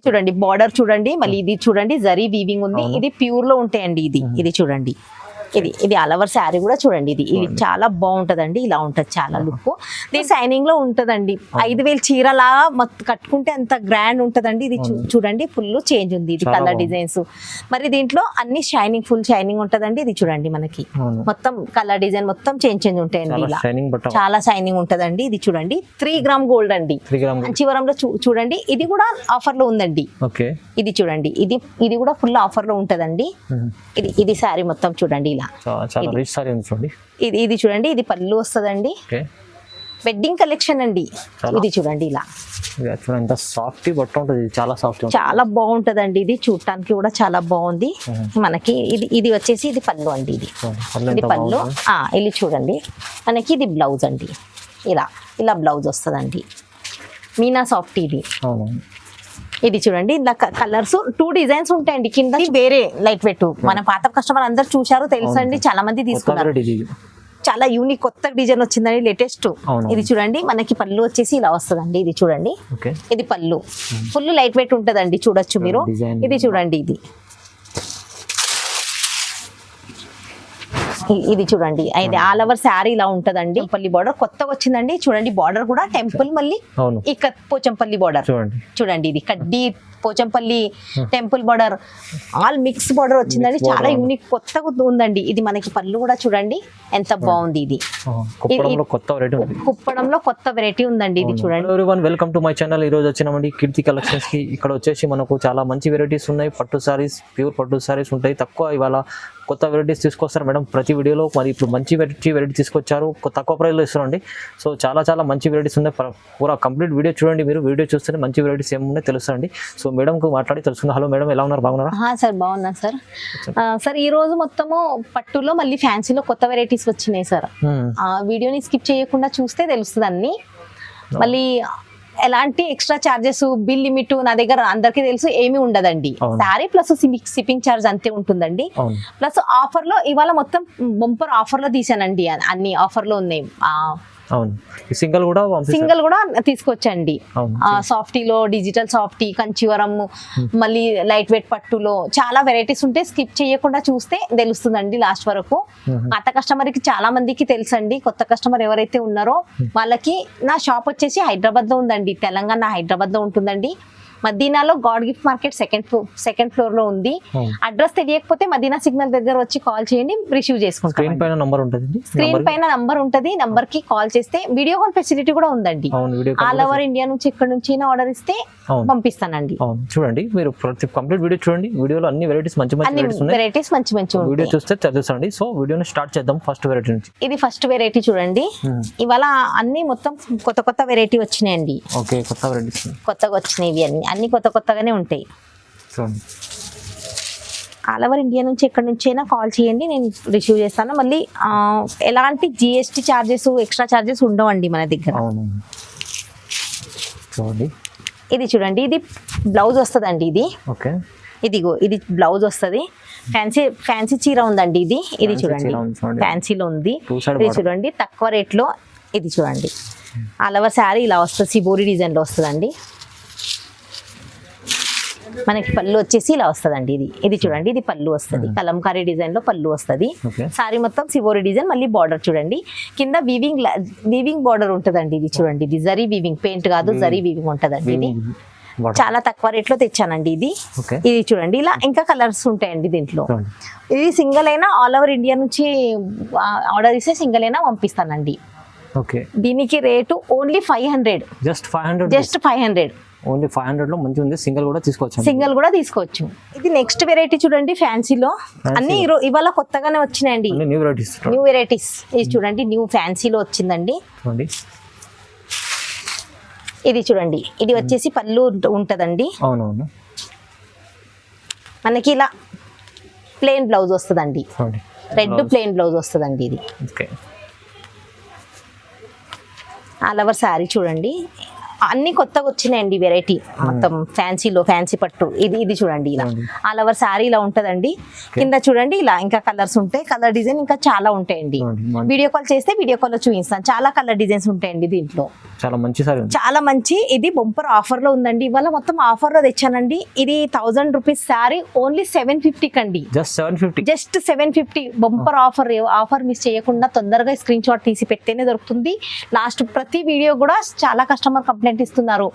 చూడండి బార్డర్ చూడండి, మళ్ళీ ఇది చూడండి జరీ వీవింగ్ ఉంది. ఇది ప్యూర్ లో ఉంటాయండి. ఇది చూడండి, ఇది ఆల్ ఓవర్ శారీ కూడా చూడండి. ఇది చాలా బాగుంటదండి. ఇలా ఉంటది చాలా లుక్. ఇది సైనింగ్ లో ఉంటదండి. 5000 చీరలా కట్టుకుంటే అంత గ్రాండ్ ఉంటదండి. ఇది చూడండి ఫుల్ చేంజ్ ఉంది. ఇది కలర్ డిజైన్స్. మరి దీంట్లో అన్ని షైనింగ్, ఫుల్ షైనింగ్ ఉంటదండి. ఇది చూడండి మనకి మొత్తం కలర్ డిజైన్ మొత్తం చేంజ్ ఉంటాయండి. ఇలా చాలా షైనింగ్ ఉంటదండి. ఇది చూడండి 3 గ్రామ్ గోల్డ్ అండి. కాంచీవరంలో చూడండి. ఇది కూడా ఆఫర్ లో ఉందండి. ఇది చూడండి, ఇది కూడా ఫుల్ ఆఫర్ లో ఉంటదండి. ఇది శారీ మొత్తం చూడండి. ఇది చూడండి, ఇది పళ్ళు వస్తుందండి. వెడ్డింగ్ కలెక్షన్ అండి. ఇది చూడండి ఇలా సాఫ్ట్ బట్ట ఉంటుంది. చాలా బాగుంటదండి. ఇది చూడటానికి కూడా చాలా బాగుంది మనకి. ఇది వచ్చేసి ఇది పళ్ళు అండి. ఇది పళ్ళు. ఇది చూడండి మనకి. ఇది బ్లౌజ్ అండి. ఇలా బ్లౌజ్ వస్తుందండి. మీనా సాఫ్ట్. ఇది చూడండి ఇలా కలర్స్ 2 డిజైన్స్ ఉంటాయండి. కింద వేరే లైట్ వెయిట్. మన పాత కస్టమర్ అందరు చూశారు, తెలుసండి, చాలా మంది తీసుకున్నారు. చాలా యూనిక్ కొత్త డిజైన్ వచ్చిందండి, లేటెస్ట్. ఇది చూడండి మనకి పళ్ళు వచ్చేసి ఇలా వస్తుందండి. ఇది చూడండి, ఇది పళ్ళు ఫుల్ లైట్ వెయిట్ ఉంటదండి. చూడొచ్చు మీరు. ఇది చూడండి, ఇది చూడండి. ఇది ఆల్ ఓవర్ శారీ ఇలా ఉంటదండి. టెంపల్లి బార్డర్ కొత్తగా వచ్చిందండి. చూడండి బార్డర్ కూడా టెంపుల్, మళ్ళీ ఇక్కడ పోచంపల్లి బార్డర్ చూడండి. ఇది కడ్డీ Pochampally temple border all mix border వచ్చిందండి. చాలా యూనిక్ కొత్తగా ఉందండి. ఇది మనకి పళ్ళు కూడా చూడండి ఎంత బాగుంది. ఇది కుప్పడంలో కొత్త వెరైటీ ఉందండి. ఇది చూడండి. Everyone, welcome to my channel. ఈ రోజు వచ్చినామండి కీర్తి కలెక్షన్స్ కి. ఇక్కడ వచ్చేసి మనకు చాలా మంచి వెరైటీస్ ఉన్నాయి. పట్టు సారీస్, ప్యూర్ పట్టు సారీస్ ఉంటాయి. తక్కువ ఇవాళ కొత్త వెరైటీస్ తీసుకొస్తారు మేడం ప్రతి వీడియోలో. మరి ఇప్పుడు మంచి వెరైటీ తీసుకొచ్చారు, తక్కువ ప్రైస్లో ఇస్తున్నాండి. సో చాలా మంచి వెరైటీస్ ఉన్నాయి. పూరా కంప్లీట్ వీడియో చూడండి. మీరు వీడియో చూస్తేనే మంచి వెరైటీస్ ఏమున్నాయి తెలుస్తుంది. సో మేడంకు మాట్లాడి తెలుసుకుందాం. హలో మేడం, ఎలా ఉన్నారు? బాగున్నారా? సార్ బాగున్నా సార్. సార్ ఈ రోజు మొత్తము పట్టులో మళ్ళీ ఫ్యాన్సీలో కొత్త వెరైటీస్ వచ్చినాయి సార్. వీడియోని స్కిప్ చేయకుండా చూస్తే తెలుస్తుంది అన్ని. మళ్ళీ ఎలాంటి ఎక్స్ట్రా చార్జెస్, బిల్ లిమిట్ నా దగ్గర అందరికీ తెలుసు ఏమీ ఉండదండి. శారీ ప్లస్ షిప్పింగ్ చార్జ్ అంతే ఉంటుందండి. ప్లస్ ఆఫర్ లో ఇవాళ మొత్తం బంపర్ ఆఫర్ లో తీసానండి. అన్ని ఆఫర్ లో ఉన్నాయి. సింగిల్ కూడా తీసుకొచ్చండి. సాఫ్టీలో డిజిటల్ సాఫ్టీ, కంచివరం, మళ్ళీ లైట్ వెయిట్ పట్టులో చాలా వెరైటీస్ ఉంటాయి. స్కిప్ చేయకుండా చూస్తే తెలుస్తుందండి లాస్ట్ వరకు. పాత కస్టమర్ కి చాలా మందికి తెలుసండి. కొత్త కస్టమర్ ఎవరైతే ఉన్నారో వాళ్ళకి నా షాప్ వచ్చేసి హైదరాబాద్ లో ఉందండి. తెలంగాణ హైదరాబాద్ లో ఉంటుందండి. మదీనాలో God Gift market second floor లో ఉంది. అడ్రస్ తెలియకపోతే మదీనా సిగ్నల్ దగ్గర వచ్చి కాల్ చేయండి, రిసీవ్ చేసుకుంటాం. స్క్రీన్ పైన నంబర్ ఉంటది. నంబర్ కి కాల్ చేస్తే వీడియో కాల్ ఫెసిలిటీ కూడా ఉందండి. ఆల్ ఓవర్ ఇండియా నుంచి ఎక్కడి నుంచి ఆర్డర్ ఇస్తే పంపిస్తానండి. చూడండి, మీరు కంప్లీట్ వీడియో చూడండి. వీడియోలో అన్ని వెరైటీస్ మంచి వీడియో చూస్తే తెలుసండి. సో వీడియోని స్టార్ట్ చేద్దాం. ఫస్ట్ వెరైటీ నుంచి. ఇది ఫస్ట్ వెరైటీ చూడండి. ఇవాళ అన్ని మొత్తం కొత్త వెరైటీ వచ్చినాయండి. కొత్తగా వచ్చినాయి. అన్ని కొత్తగానే ఉంటాయి. ఆల్ ఓవర్ ఇండియా నుంచి ఎక్కడి నుంచి అయినా కాల్ చేయండి, నేను రిసీవ్ చేస్తాను. మళ్ళీ ఎలాంటి జిఎస్టీ చార్జెస్, ఎక్స్ట్రా చార్జెస్ ఉండవండి మన దగ్గర. ఇది చూడండి, ఇది బ్లౌజ్ వస్తుందండి. ఇది బ్లౌజ్ వస్తుంది. ఫ్యాన్సీ చీర ఉందండి. ఇది చూడండి ఫ్యాన్సీలో ఉంది. ఇది చూడండి తక్కువ రేట్లో. ఇది చూడండి ఆల్ ఓవర్ శారీ ఇలా వస్తుంది. సిబోరి డిజైన్ లో వస్తుందండి. మనకి పళ్ళు వచ్చేసి ఇలా వస్తుందండి. ఇది చూడండి, ఇది పళ్ళు వస్తుంది. కలంకారీ డిజైన్ లో పళ్ళు వస్తుంది. సారీ మొత్తం సివోరి డిజైన్. మళ్ళీ బార్డర్ చూడండి, కింద వీవింగ్ బార్డర్ ఉంటదండి. ఇది చూడండి, ఇది జరీ వీవింగ్, పెయింట్ కాదు, జరీ వీవింగ్ ఉంటదండి. ఇది చాలా తక్కువ రేట్ లో తెచ్చానండి. ఇది చూడండి, ఇలా ఇంకా కలర్స్ ఉంటాయండి దీంట్లో. ఇది సింగిల్ అయినా ఆల్ ఓవర్ ఇండియా నుంచి ఆర్డర్ ఇస్తే సింగిల్ అయినా పంపిస్తానండి. దీనికి రేటు ఓన్లీ 500. జస్ట్ 500. ఓన్లీ 500 లో మంచి ఉంది. సింగిల్ కూడా తీసుకోవచ్చు. ఇది నెక్స్ట్ వెరైటీ చూడండి. ఫ్యాన్సీలో అన్ని ఇవాళ కొత్తగానే వచ్చినాయండి. New varieties. ఇది చూడండి, న్యూ ఫ్యాన్సీలో వచ్చిందండి. ఇది చూడండి, ఇది వచ్చేసి పళ్ళు ఉంటదండి. మనకి ఇలా ప్లెయిన్ బ్లౌజ్ వస్తుందండి. రెడ్ ప్లెయిన్ బ్లౌజ్ వస్తుందండి. ఇది ఆల్ ఓవర్ శారీ చూడండి. అన్ని కొత్తగా వచ్చినాయండి వెరైటీ మొత్తం ఫ్యాన్సీలో ఫ్యాన్సీ పట్టు ఇది చూడండి ఇలా ఆల్ ఓవర్ శారీ ఇలా ఉంటదండి కింద చూడండి ఇలా ఇంకా కలర్స్ ఉంటాయి కలర్ డిజైన్ ఇంకా చాలా ఉంటాయండి వీడియో కాల్ చేస్తే వీడియో కాల్ లో చూపిస్తాను చాలా కలర్ డిజైన్స్ ఉంటాయండి దీంట్లో చాలా మంచి సారీ చాలా మంచి ఇది బొంపర్ ఆఫర్ లో ఉందండి ఇవాళ మొత్తం ఆఫర్ లో తెచ్చానండి ఇది 1000 రూపీస్ శారీ ఓన్లీ 750 కండి జస్ట్ 750 బొంపర్ ఆఫర్ మిస్ చేయకుండా తొందరగా స్క్రీన్ షాట్ తీసి పెడితేనే దొరుకుతుంది లాస్ట్ ప్రతి వీడియో కూడా చాలా కస్టమర్ కంప్లైంట్ ఇస్తున్నారు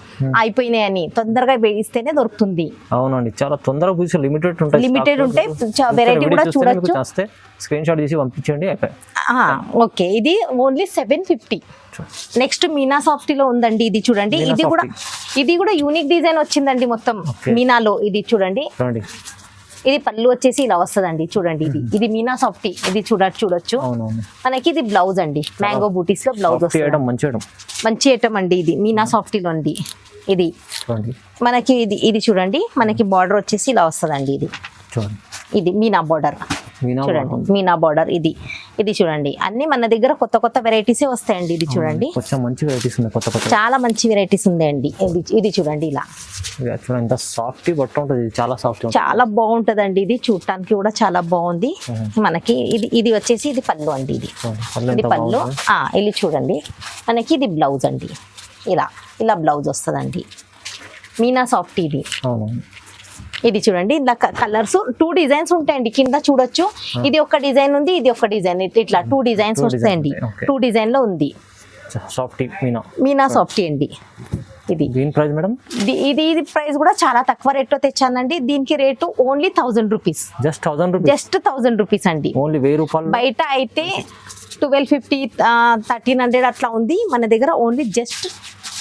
అయిపోయినాయని తొందరగా ఇస్తేనే దొరుకుతుంది అవునండి చాలా తొందరగా లిమిటెడ్ ఉంటాయి వెరైటీ కూడా చూడొచ్చు స్క్రీన్ షాట్ తీసి పంపించండి ఓకే ఇది ఓన్లీ 750 నెక్స్ట్ మీనా సాఫ్టీలో ఉందండి ఇది చూడండి ఇది కూడా యూనిక్ డిజైన్ వచ్చిందండి మొత్తం మీనాలో ఇది చూడండి ఇది పళ్ళు వచ్చేసి ఇలా వస్తుందండి చూడండి ఇది మీనా సాఫ్టీ ఇది చూడొచ్చు మనకి ఇది బ్లౌజ్ అండి మ్యాంగో బూటీస్ లో బ్లౌజ్ వస్తుంది మంచి ఐటమ్ అండి ఇది మీనా సాఫ్టీలో అండి ఇది మనకి ఇది చూడండి మనకి బార్డర్ వచ్చేసి ఇలా వస్తుందండి ఇది మీనా బార్డర్ చూడండి మీనా బార్డర్ ఇది చూడండి అన్ని మన దగ్గర కొత్త వెరైటీస్ వస్తాయండి ఇది చూడండి మంచి వెరైటీస్ ఉన్నాయి కొత్త చాలా మంచి వెరైటీస్ ఉన్నాయండి ఇది చూడండి ఇలా ఎంత సాఫ్ట్ బట్ట ఉంటుంది చాలా సాఫ్ట్ చాలా బాగుంటదండి ఇది చూడటానికి కూడా చాలా బాగుంది మనకి ఇది వచ్చేసి ఇది పళ్ళు అండి ఇది పళ్ళు ఇది చూడండి మనకి ఇది బ్లౌజ్ అండి ఇలా బ్లౌజ్ వస్తుందండి మీనా సాఫ్ట్ ఇది చూడండి ఇలా కలర్స్ 2 డిజైన్స్ ఉంటాయండి కింద చూడొచ్చు ఇది ఒక డిజైన్ ఉంది ఇది ఒక డిజైన్ ఇట్లా 2 డిజైన్స్ వస్తాయండి 2 డిజైన్ లో ఉంది మీనా సాఫ్టీ అండి ఇది ప్రైస్ మేడం ఇది ప్రైస్ కూడా చాలా తక్కువ రేట్ లో తెచ్చానండి దీనికి rate only 1000 rupees just 1000 rupees అండి ఓన్లీ 1000 రూపాయలు బయట అయితే 1250 1300 అట్లా ఉంది మన దగ్గర ఓన్లీ జస్ట్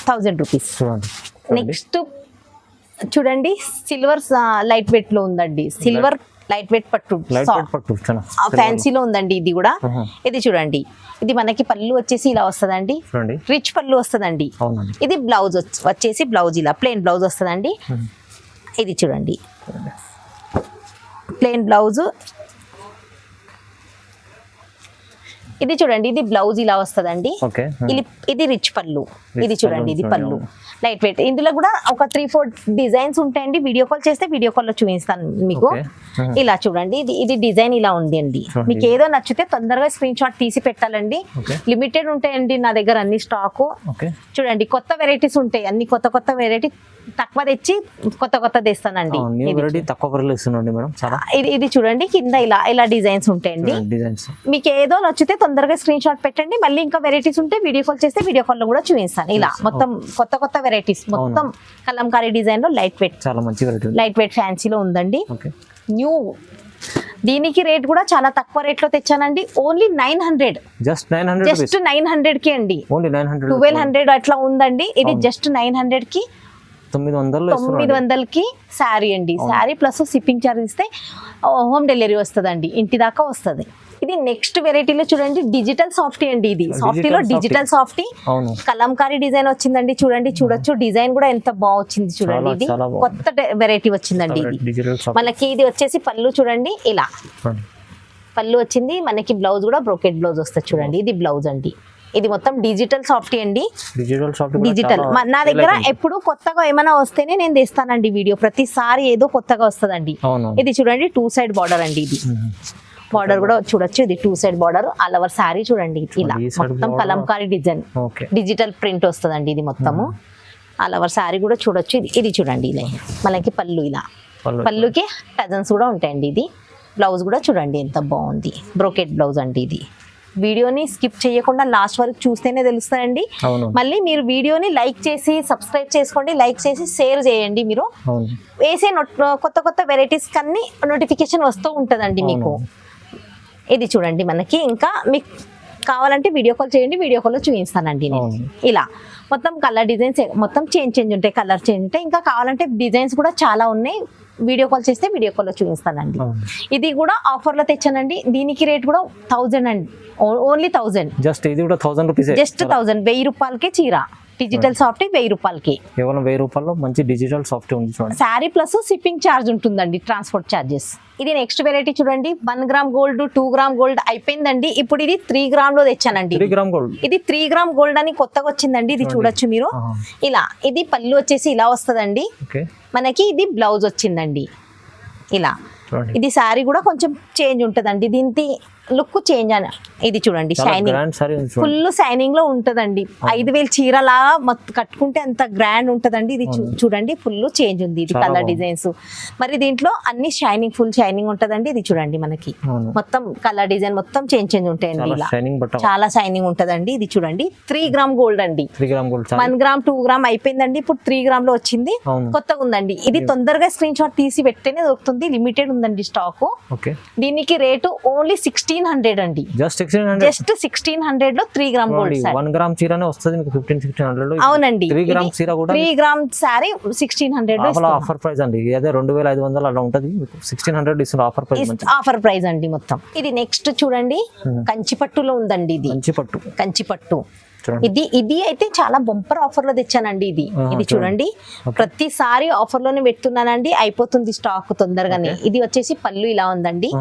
1000 రూపీస్ నెక్స్ట్ చూడండి సిల్వర్ లైట్ వెయిట్ లో ఉందండి సిల్వర్ లైట్ వెయిట్ పట్టు ఫ్యాన్సీలో ఉందండి ఇది కూడా ఇది చూడండి ఇది మనకి పళ్ళు వచ్చేసి ఇలా వస్తుందండి రిచ్ పళ్ళు వస్తుందండి ఇది బ్లౌజ్ వచ్చేసి బ్లౌజ్ ఇలా ప్లెయిన్ బ్లౌజ్ వస్తుందండి ఇది చూడండి ప్లెయిన్ బ్లౌజ్ ఇది చూడండి ఇది బ్లౌజ్ ఇలా వస్తుందండి ఇది రిచ్ పళ్ళు ఇది చూడండి ఇది పళ్ళు లైట్ వెయిట్ ఇందులో కూడా ఒక 3-4 డిజైన్స్ ఉంటాయండి వీడియో కాల్ చేస్తే వీడియో కాల్ లో చూపిస్తాను మీకు ఇలా చూడండి ఇది డిజైన్ ఇలా ఉంది అండి మీకు ఏదో నచ్చితే తొందరగా స్క్రీన్ షాట్ తీసి పెట్టాలండి లిమిటెడ్ ఉంటాయండి నా దగ్గర అన్ని స్టాక్ చూడండి కొత్త వెరైటీస్ ఉంటాయి అన్ని కొత్త వెరైటీ తక్కువ తెచ్చి కొత్త తెస్తానండి ఇది చూడండి కింద ఇలా డిజైన్స్ ఉంటాయండి మీకు ఏదో నచ్చితే తొందరగా స్క్రీన్ షాట్ పెట్టండి మళ్ళీ ఇంకా వెరైటీస్ ఉంటే వీడియో కాల్ చేస్తే వీడియో కాల్ లో కూడా చూపిస్తాను ఇలా మొత్తం కొత్త వెరైటీస్ మొత్తం కలంకారీ డిజైన్ లో లైట్ వెయిట్ ఫ్యాన్సీలో ఉందండి న్యూ దీనికి రేట్ కూడా చాలా తక్కువ రేట్ లో తెచ్చానండి ఓన్లీ 900 జస్ట్ 900 కి అండి 1200 అట్లా ఉందండి ఇది జస్ట్ 900 కి 900 కి శారీ అండి శారీ ప్లస్ షిప్పింగ్ చార్జ్ ఇస్తే హోమ్ డెలివరీ వస్తుందండి ఇంటి దాకా వస్తుంది ఇది నెక్స్ట్ వెరైటీలో చూడండి డిజిటల్ సాఫ్టీ అండి ఇది సాఫ్టీలో డిజిటల్ సాఫ్టీ కలంకారీ డిజైన్ వచ్చిందండి చూడొచ్చు డిజైన్ కూడా ఎంత బాగా వచ్చింది చూడండి ఇది కొత్త వెరైటీ వచ్చిందండి ఇది మనకి ఇది వచ్చేసి పళ్ళు చూడండి ఇలా పళ్ళు వచ్చింది మనకి బ్లౌజ్ కూడా బ్రోకెట్ బ్లౌజ్ వస్తుంది చూడండి ఇది బ్లౌజ్ అండి ఇది మొత్తం డిజిటల్ సాఫ్టీ అండి డిజిటల్ నా దగ్గర ఎప్పుడు కొత్తగా ఏమైనా వస్తేనే నేను తెస్తానండి వీడియో ప్రతిసారి ఏదో కొత్తగా వస్తుందండి ఇది చూడండి 2 సైడ్ బార్డర్ అండి ఇది బార్డర్ కూడా చూడొచ్చు ఇది 2 side border all over sari చూడండి ఇలా మొత్తం కలంకారీ డిజైన్ డిజిటల్ ప్రింట్ వస్తుందండి ఇది మొత్తము ఆల్ ఓవర్ శారీ కూడా చూడొచ్చు ఇది చూడండి ఇలా మనకి పళ్ళు ఇలా పళ్ళుకి టజన్స్ కూడా ఉంటాయండి ఇది బ్లౌజ్ కూడా చూడండి ఎంత బాగుంది బ్రోకెట్ బ్లౌజ్ అండి ఇది వీడియోని స్కిప్ చేయకుండా లాస్ట్ వరకు చూస్తేనే తెలుస్తాయండి మళ్ళీ మీరు వీడియోని లైక్ చేసి సబ్స్క్రైబ్ చేసుకోండి లైక్ చేసి షేర్ చేయండి మీరు వేసే కొత్త వెరైటీస్ కన్నీ నోటిఫికేషన్ వస్తూ ఉంటుందండి మీకు ఇది చూడండి మనకి ఇంకా మీకు కావాలంటే వీడియో కాల్ చేయండి వీడియో కాల్లో చూపిస్తానండి నేను ఇలా మొత్తం కలర్ డిజైన్స్ మొత్తం చేంజ్ ఉంటాయి కలర్ చేంజ్ ఉంటాయి ఇంకా కావాలంటే డిజైన్స్ కూడా చాలా ఉన్నాయి వీడియో కాల్ చేస్తే వీడియో కాల్ లో చూపిస్తానండి ఇది కూడా ఆఫర్ లో తెచ్చానండి దీనికి రేట్ కూడా 1000 అండి ఓన్లీ 1000 జస్ట్ ఇది కూడా 1000 రూపీస్ జస్ట్ 1000 1000 రూపాయలకే చీర డిజిటల్ సాఫ్ట్ 1000 రూపాయలకి. కేవలం 1000 రూపాయల్లో మంచి డిజిటల్ సాఫ్ట్ ఉంది చూడండి. శారీ ప్లస్ షిప్పింగ్ ఛార్జ్ ఉంటుందండి, ట్రాన్స్పోర్ట్ ఛార్జెస్. ఇది నెక్స్ట్ వెరైటీ చూడండి, 1 గ్రామ్ గోల్డ్ 2 గ్రామ్ గోల్డ్ అయిపోయిందండి. ఇప్పుడు ఇది 3 గ్రామ్ లో తెచ్చానండి. 3 గ్రామ్ గోల్డ్. ఇది 3 గ్రామ్ గోల్డ్ అని కొత్తగా వచ్చిందండి. ఇది చూడొచ్చు మీరు. ఇలా ఇది పళ్ళు వచ్చేసి ఇలా వస్తుందండి. మనకి ఇది బ్లౌజ్ వచ్చిందండి ఇలా. ఇది శారీ కూడా కొంచెం చేంజ్ ఉంటదండి, దీనికి లుక్ చేంజ్ అని. ఇది చూడండి షైనింగ్, ఫుల్ షైనింగ్ లో ఉంటదండి. 5000 చీరలా కట్టుకుంటే అంత గ్రాండ్ ఉంటదండి. ఇది చూడండి ఫుల్ చేంజ్ ఉంది. ఇది కలర్ డిజైన్స్ మరి దీంట్లో అన్ని షైనింగ్, ఫుల్ షైనింగ్ ఉంటదండి. ఇది చూడండి మనకి మొత్తం కలర్ డిజైన్ మొత్తం చేంజ్ ఉంటాయండి. ఇలా చాలా షైనింగ్ ఉంటదండి. ఇది చూడండి 3 గ్రామ్ గోల్డ్ అండి. 1 గ్రామ్ 2 గ్రామ్ అయిపోయిందండి, ఇప్పుడు 3 గ్రామ్ లో వచ్చింది, కొత్తగా ఉందండి. ఇది తొందరగా స్క్రీన్ షాట్ తీసి పెట్టేనే దొరుకుతుంది, లిమిటెడ్ ఉందండి స్టాక్. దీనికి రేటు ఓన్లీ 1600 అండి. జస్ట్ 1600 లో 3 గ్రామ్ గోల్డ్. 1 గ్రామ్ చీరనే వస్తుంది మీకు 1500-1600 లో. అవునండి. 3 గ్రామ్ చీర కూడా 3 గ్రామ్ సారీ 1600 లో ఆఫర్ ప్రైస్ అండి. అదే 2500 అలా ఉంటది, 1600 ఇస్తున్న ఆఫర్ ప్రైస్. ఆఫర్ ప్రైస్ అండి మొత్తం. ఇది నెక్స్ట్ చూడండి కంచి పట్టులో ఉందండి. ఇది కంచి పట్టు. ఇది అయితే చాలా బంపర్ ఆఫర్ లో తెచ్చానండి. ఇది చూడండి ప్రతిసారి ఆఫర్ లోనే పెడుతున్నానండి, అయిపోతుంది స్టాక్ తొందరగానే. ఇది వచ్చేసి పళ్ళు ఇలా ఉందండి.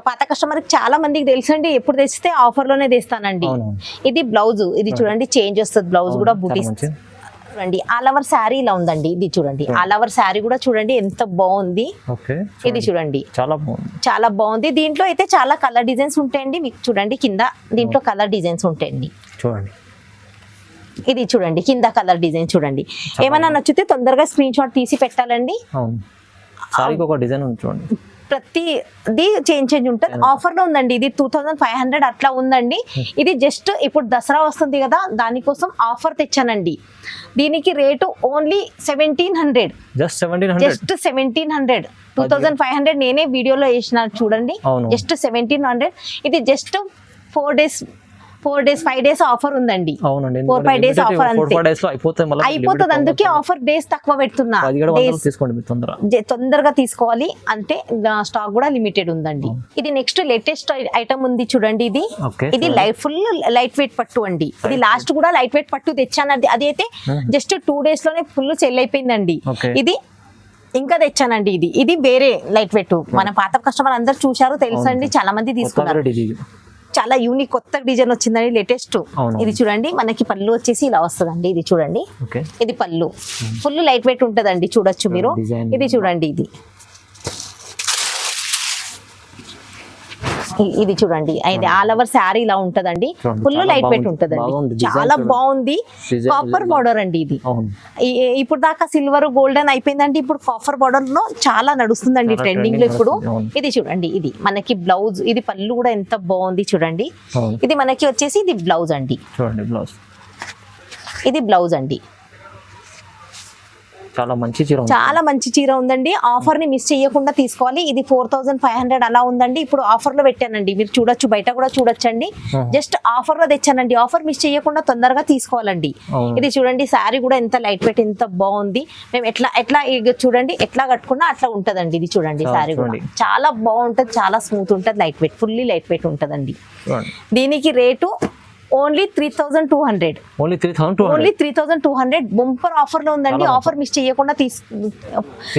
పాత కస్టమర్ చాలా మందికి తెలుసండి, ఎప్పుడు తెచ్చితే ఆఫర్ లోనే తెస్తానండి. ఇది బ్లౌజ్, ఇది చూడండి చేంజ్ వస్తుంది బ్లౌజ్ కూడా. బూటీస్ చూడండి, ఆల్ ఓవర్ శారీ ఇలా ఉందండి. ఇది చూడండి ఆల్ ఓవర్ శారీ కూడా చూడండి ఎంత బాగుంది. ఇది చూడండి చాలా బాగుంది. దీంట్లో అయితే చాలా కలర్ డిజైన్స్ ఉంటాయండి. మీకు చూడండి కింద దీంట్లో కలర్ డిజైన్స్ ఉంటాయండి. చూడండి ఇది చూడండి కింద కలర్ డిజైన్ చూడండి. ఏమైనా నచ్చితే తొందరగా స్క్రీన్ షాట్ తీసి పెట్టాలండి. ప్రతిది చేంజ్ ఉంటుంది. ఆఫర్ లో ఉందండి. ఇది 2500 అట్లా ఉందండి. ఇది జస్ట్ ఇప్పుడు దసరా వస్తుంది కదా, దానికోసం ఆఫర్ తెచ్చానండి. దీనికి రేటు ఓన్లీ 1700. జస్ట్ 1700. 2500 నేనే వీడియోలో వేసిన చూడండి. జస్ట్ 1700. ఇది జస్ట్ 4 డేస్ 5 డేస్ ఆఫర్ ఉందండి. 4-5 డేస్ ఆఫర్ అంతే, అయిపోతుంది. అందుకే ఆఫర్ డేస్ తక్కువ పెడుతున్నా. తొందరగా తీసుకోవాలి అంటే స్టాక్ కూడా లిమిటెడ్ ఉందండి. ఇది నెక్స్ట్ లేటెస్ట్ ఐటమ్ ఉంది చూడండి. ఇది ఫుల్ లైట్ వెయిట్ పట్టు అండి. ఇది లాస్ట్ కూడా లైట్ వెయిట్ పట్టు తెచ్చానండి. అది అయితే జస్ట్ 2 డేస్ లోనే ఫుల్ సెల్ అయిపోయిందండి. ఇది ఇంకా తెచ్చానండి. ఇది వేరే లైట్ వెయిట్, మన పాత కస్టమర్ అందరు చూశారు తెలుసండి, చాలా మంది తీసుకున్నారు. చాలా యూనిక్ కొత్త డిజైన్ వచ్చిందండి, లేటెస్ట్. ఇది చూడండి మనకి పళ్ళు వచ్చేసి ఇలా వస్తుందండి. ఇది చూడండి ఇది పళ్ళు ఫుల్ లైట్ వెయిట్ ఉంటదండి, చూడొచ్చు మీరు. ఇది చూడండి ఇది చూడండి ఇది ఆల్ ఓవర్ శారీ ఇలా ఉంటదండి. ఫుల్ లైట్ వెయిట్ ఉంటదండి, చాలా బాగుంది. కాపర్ బార్డర్ అండి. ఇది ఇప్పుడు దాకా సిల్వర్ గోల్డెన్ అయిపోయిందండి, ఇప్పుడు కాపర్ బార్డర్ లో చాలా నడుస్తుందండి ట్రెండింగ్ లో ఇప్పుడు. ఇది చూడండి ఇది మనకి బ్లౌజ్, ఇది పళ్ళు కూడా ఎంత బాగుంది చూడండి. ఇది మనకి వచ్చేసి ఇది బ్లౌజ్ అండి. ఇది బ్లౌజ్ అండి. చాలా మంచి చీర ఉందండి. ఆఫర్ ని మిస్ చేయకుండా తీసుకోవాలి. ఇది 4500 అలా ఉందండి. ఇప్పుడు ఆఫర్ లో పెట్టానండి, మీరు చూడొచ్చు, బయట కూడా చూడొచ్చండి. జస్ట్ ఆఫర్ లో తెచ్చానండి. ఆఫర్ మిస్ చేయకుండా తొందరగా తీసుకోవాలండి. ఇది చూడండి శారీ కూడా ఎంత లైట్ వెయిట్, ఎంత బాగుంది. మేము ఎట్లా చూడండి ఎట్లా కట్టుకున్నా అట్లా ఉంటదండి. ఇది చూడండి శారీ కూడా చాలా బాగుంటది, చాలా స్మూత్ ఉంటది, light weight, fully light weight ఉంటదండి. దీనికి rate only 3200. Only 3200 bumper offer లో ఉందండి. ఆఫర్ మిస్ చేయకుండా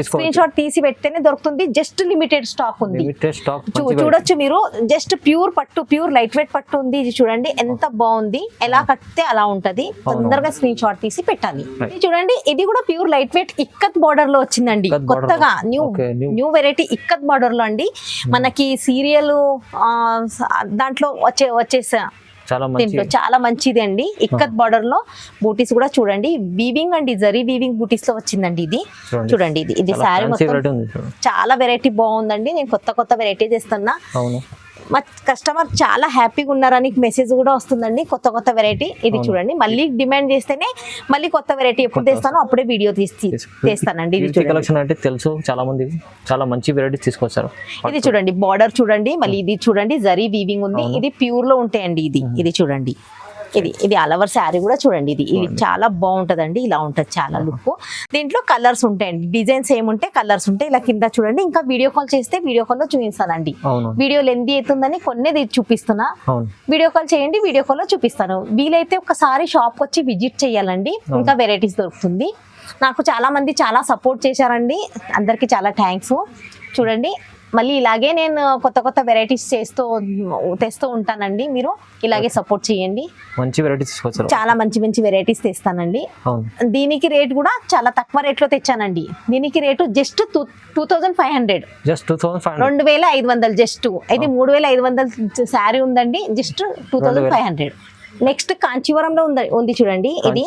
స్క్రీన్ షాట్ తీసి పెట్టేనే దొరుకుతుంది. జస్ట్ లిమిటెడ్ స్టాక్ ఉంది, చూడొచ్చు మీరు. జస్ట్ ప్యూర్ పట్టు, ప్యూర్ లైట్ వెయిట్ పట్టు ఉంది. ఇది చూడండి ఎంత బాగుంది, ఎలా కట్టితే అలా ఉంటది. తొందరగా స్క్రీన్ షాట్ తీసి పెట్టాలి. ఇది చూడండి ఇది కూడా pure light weight ikat border లో వచ్చిందండి. కొత్తగా న్యూ వెరైటీ ఇక్కత్ బార్డర్ లో అండి. మనకి సీరియల్ దాంట్లో వచ్చేసా దీంట్లో చాలా మంచిది అండి. ఇక్కత్ బార్డర్ లో బూటీస్ కూడా చూడండి, వీవింగ్ అండి, జరీ వీవింగ్ బూటీస్ లో వచ్చిందండి. ఇది చూడండి ఇది శారీ మొత్తం చాలా వెరైటీ బాగుందండి. నేను కొత్త వెరైటీస్ ఇస్తున్నా. మా కస్టమర్ చాలా హ్యాపీగా ఉన్నారని మెసేజ్ కూడా వస్తుందండి. కొత్త వెరైటీ ఇది చూడండి. మళ్ళీ డిమాండ్ చేస్తేనే మళ్ళీ కొత్త వెరైటీ ఎప్పుడు తెస్తానో అప్పుడే వీడియో తీస్తానండి. ఇది కలెక్షన్ అంటే తెలుసు, చాలా మంది చాలా మంచి వెరైటీస్ తీసుకొచ్చారు. ఇది చూడండి బార్డర్ చూడండి, మళ్ళీ ఇది చూడండి జరీ వీవింగ్ ఉంది. ఇది ప్యూర్ లో ఉంటాయండి. ఇది చూడండి ఇది ఆల్ ఓవర్ శారీ కూడా చూడండి, ఇది చాలా బాగుంటదండి. ఇలా ఉంటది చాలా లుక్. దీంట్లో కలర్స్ ఉంటాయండి, డిజైన్స్ ఏముంటే కలర్స్ ఉంటాయి. ఇలా కింద చూడండి. ఇంకా వీడియో కాల్ చేస్తే వీడియో కాల్ లో చూపిస్తానండి. వీడియో లెంత్ అవుతుందని కొన్ని చూపిస్తున్నా. వీడియో కాల్ చేయండి, వీడియో కాల్ లో చూపిస్తాను. వీలైతే ఒకసారి షాప్ వచ్చి విజిట్ చేయాలండి, ఇంకా వెరైటీస్ దొరుకుతుంది. నాకు చాలా మంది చాలా సపోర్ట్ చేశారండి, అందరికి చాలా థ్యాంక్స్. చూడండి, మళ్ళీ ఇలాగే నేను కొత్త కొత్త వెరైటీస్ తెస్తూ ఉంటానండి. మీరు ఇలాగే సపోర్ట్ చేయండి. మంచి వెరైటీస్ చాలా మంచి వెరైటీస్ తెస్తానండి. దీనికి రేట్ కూడా చాలా తక్కువ రేట్ లో తెచ్చానండి. దీనికి రేటు జస్ట్ 2500, 2500 జస్ట్. అయితే 3500 శారీ ఉందండి, జస్ట్ 2500. నెక్స్ట్ కాంచీవరంలో ఉంది చూడండి. ఇది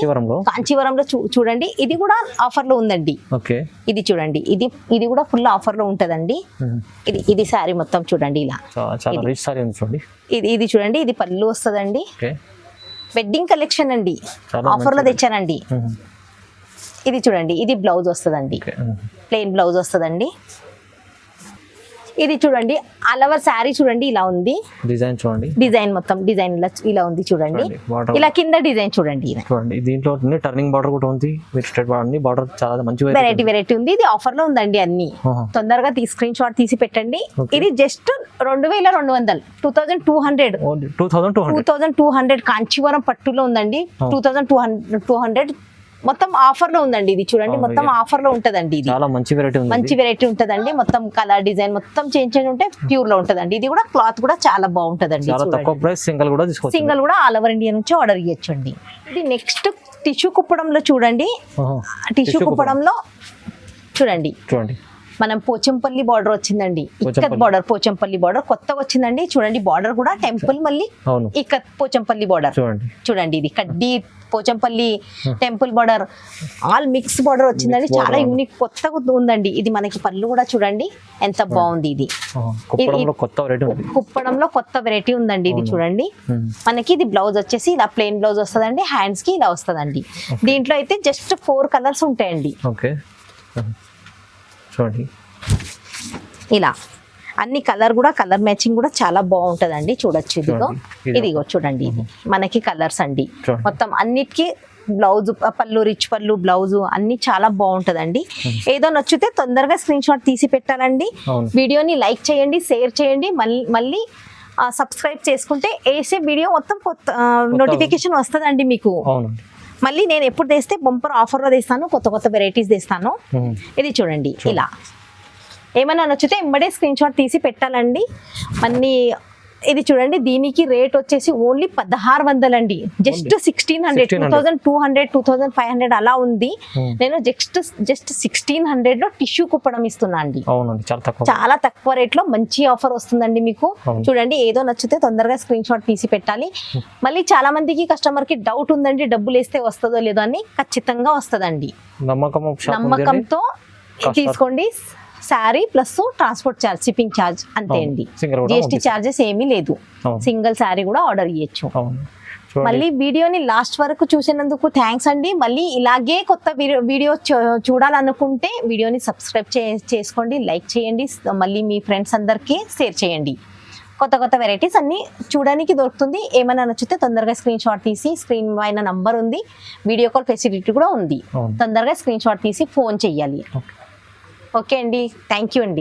కాంచీవరంలో చూడండి, ఇది కూడా ఆఫర్ లో ఉందండి. ఇది చూడండి, ఇది కూడా ఫుల్ ఆఫర్ లో ఉంటదండి. ఇది శారీ మొత్తం చూడండి, ఇలా ఇది చూడండి. ఇది పళ్ళు వస్తుందండి, వెడ్డింగ్ కలెక్షన్ అండి, ఆఫర్ లో తెచ్చానండి. ఇది చూడండి, ఇది బ్లౌజ్ వస్తుందండి, ప్లెయిన్ బ్లౌజ్ వస్తుందండి. ఇది చూడండి, ఆల్ ఓవర్ శారీ చూడండి, ఇలా ఉంది డిజైన్. చూడండి, డిజైన్ మొత్తం డిజైన్ ఇలా ఉంది చూడండి. ఇలా కింద డిజైన్ చూడండి. దీంట్లో టర్నింగ్ బార్డర్ కూడా ఉంది, బార్డర్ చాలా మంచి వెరైటీ ఉంది. ఇది ఆఫర్ లో ఉందండి. అన్ని తొందరగా స్క్రీన్ షాట్ తీసి పెట్టండి. ఇది జస్ట్ 2200, 2200 కాంచీవరం పట్టులో ఉందండి. 2200 మొత్తం ఆఫర్ లో ఉందండి. ఇది చూడండి, మొత్తం ఆఫర్ లో ఉంటదండి. ఇది చాలా మంచి వెరైటీ ఉంటదండి. మొత్తం కలర్ డిజైన్ మొత్తం చేంజ్ ఉంటే ప్యూర్ లో ఉంటదండి. ఇది కూడా క్లాత్ కూడా చాలా బాగుంటదండి. సింగిల్ కూడా ఆల్ ఓవర్ ఇండియా నుంచి ఆర్డర్ ఇవ్వచ్చండి. ఇది నెక్స్ట్ టిష్యూ కుప్పడంలో చూడండి. టిష్యూ కుప్పడంలో చూడండి, మనం పోచంపల్లి బార్డర్ వచ్చిందండి. ఇక్కత్ బార్డర్, పోచంపల్లి బార్డర్ కొత్తగా వచ్చిందండి. చూడండి, బార్డర్ కూడా టెంపుల్ మళ్ళీ ఇక్కత్ పోచంపల్లి బార్డర్ చూడండి. ఇది కడ్డీ Pochampally temple border all mix border వచ్చిందండి. చాలా యూనిక్ కొత్తగా ఉందండి. ఇది మనకి పళ్ళు కూడా చూడండి ఎంత బాగుంది. ఇది కుప్పడంలో కొత్త వెరైటీ ఉందండి. ఇది చూడండి, మనకి ఇది బ్లౌజ్ వచ్చేసి ఇలా ప్లెయిన్ బ్లౌజ్ వస్తుందండి. హ్యాండ్స్ కి ఇలా వస్తుందండి. దీంట్లో అయితే జస్ట్ 4 కలర్స్ ఉంటాయండి. చూడండి, ఇలా అన్ని కలర్ మ్యాచింగ్ కూడా చాలా బాగుంటదండి. చూడొచ్చు, ఇదిగో చూడండి, ఇది మనకి కలర్స్ అండి. మొత్తం అన్నిటికీ బ్లౌజ్, పళ్ళు, రిచ్ పళ్ళు, బ్లౌజ్ అన్ని చాలా బాగుంటదండి. ఏదో నచ్చితే తొందరగా స్క్రీన్ షాట్ తీసి పెట్టాలండి. వీడియోని లైక్ చేయండి, షేర్ చేయండి. మళ్ళీ సబ్స్క్రైబ్ చేసుకుంటే వేసే వీడియో మొత్తం కొత్త నోటిఫికేషన్ వస్తుందండి మీకు. మళ్ళీ నేను ఎప్పుడు తెస్తే బంపర్ ఆఫర్లో తెస్తాను, కొత్త వెరైటీస్ తెస్తాను. ఇది చూడండి, ఇలా ఏమైనా నచ్చితే ఎంబడే స్క్రీన్ షాట్ తీసి పెట్టాలండి. మళ్ళీ ఇది చూడండి, దీనికి రేట్ వచ్చేసి ఓన్లీ 1600 అండి. జస్ట్ 1600, 2200, 2500 అలా ఉంది. నేను జస్ట్ 1600 లో టిష్యూ కుప్పడం ఇస్తున్నా అండి. చాలా తక్కువ రేట్ లో మంచి ఆఫర్ వస్తుందండి మీకు. చూడండి, ఏదో నచ్చితే తొందరగా స్క్రీన్ షాట్ తీసి పెట్టాలి. మళ్ళీ చాలా మందికి కస్టమర్ కి డౌట్ ఉందండి, డబ్బులు వేస్తే వస్తుందో లేదో అని. ఖచ్చితంగా వస్తుందండి, నమ్మకంతో తీసుకోండి. Sari plus transport charge, shipping charge అంతే అండి. జిఎస్టీ ఛార్జెస్ ఏమీ లేదు. సింగిల్ శారీ కూడా ఆర్డర్ ఇవ్వచ్చు. మళ్ళీ వీడియోని లాస్ట్ వరకు చూసినందుకు థ్యాంక్స్ అండి. మళ్ళీ ఇలాగే కొత్త వీడియో చూడాలనుకుంటే వీడియోని సబ్స్క్రైబ్ చేసుకోండి, లైక్ చేయండి. మళ్ళీ మీ ఫ్రెండ్స్ అందరికీ షేర్ చేయండి. కొత్త వెరైటీస్ అన్ని చూడడానికి దొరుకుతుంది. ఏమైనా నచ్చితే తొందరగా స్క్రీన్ షాట్ తీసి, స్క్రీన్ పైన నంబర్ ఉంది, వీడియో కాల్ ఫెసిలిటీ కూడా ఉంది. తొందరగా స్క్రీన్ షాట్ తీసి ఫోన్ చెయ్యాలి. ఓకే అండి, థ్యాంక్ యూ అండి.